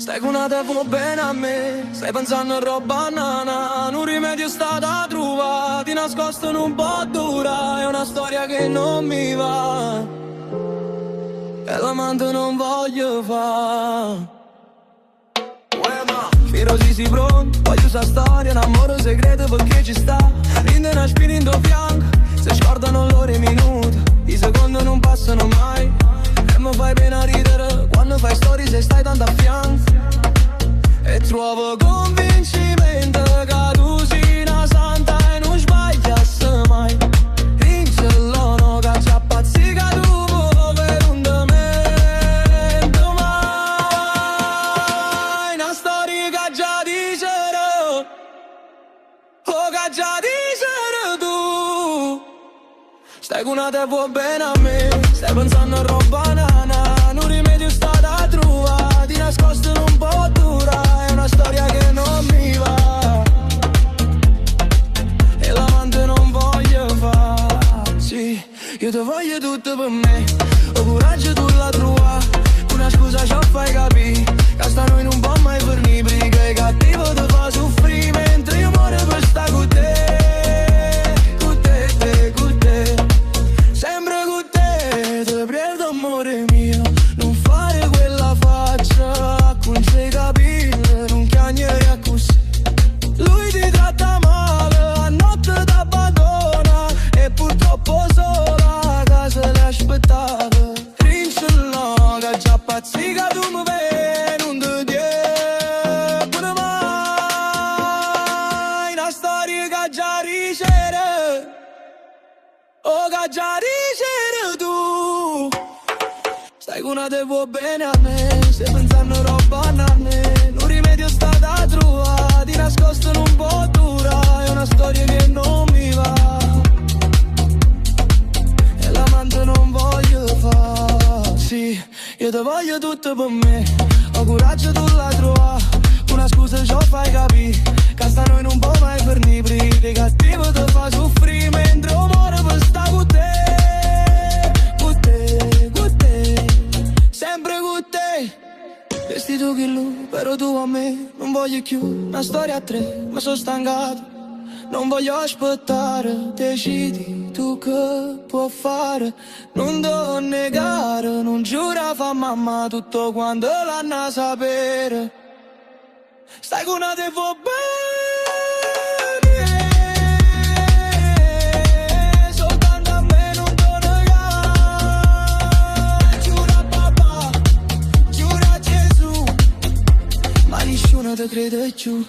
Stai con una te vuoi bene a me, stai pensando a roba nana. Un rimedio sta da trovare, ti nascosto in un po' dura. È una storia che non mi va, e l'amante non voglio fa. Spiro si pronto, voglio sa storia, un amore segreto perché ci sta. Rinde una spina in tuo fianco, se scordano l'ore e minuti, i secondi non passano mai. E mi fai pena ridere quando fai storie se stai tanto a fianco. E trovo convincimento che tu sei una santa e non sbagliasse mai. Rincellono che ci appazzica tu per un demento. Mai una storia che già dicere, oh che già dicere tu. Stai con una te vuoi bene a me, stai pensando a roba nana. Un rimedio sta da trovare, ti nascosto in un po' dura. È una storia che non mi va, e l'amante non voglio fare. Sì, io te voglio tutto per me, ho coraggio tu la trova. Una scusa ci fai capire, che sta noi non può mai fornire. Perché il cattivo te fa soffrire, mentre io muore per sta con te. Con te, con te, sempre con te. Te prego amore mio, non fare quella faccia, con sei capire, non chiagnere così. Lui ti tratta male, a notte t'abbandona, e purtroppo sola a casa le aspettava. Rincello che già pazzica tu mi vedi, non ti dico pure mai. Una storia che già riceve, oh che già riceve tu. Stai con una te vuoi bene a me, stai pensando roba a me. Un rimedio sta da trovare, ti nascosto in un po' dura. È una storia che non mi va, e l'amante non voglio fa. Sì, io te voglio tutto per me, ho coraggio tu la trova. Una scusa ci fai capire, che sta noi non può mai fornire. Perché il cattivo te fa soffrire, mentre io muore per sta con te. Con te, con te, sempre con te. Vestito che lui, però tu a me non voglio più. Una storia a tre, ma sono stancato, non voglio aspettare. Decidi tu che puoi fare, non devo negare. Non giura fa mamma tutto quando l'hanno a sapere. Stai con una te vuoi bene, soltanto a me non te negare. Giura a papà, giura a Gesù, ma nessuno te crede giù.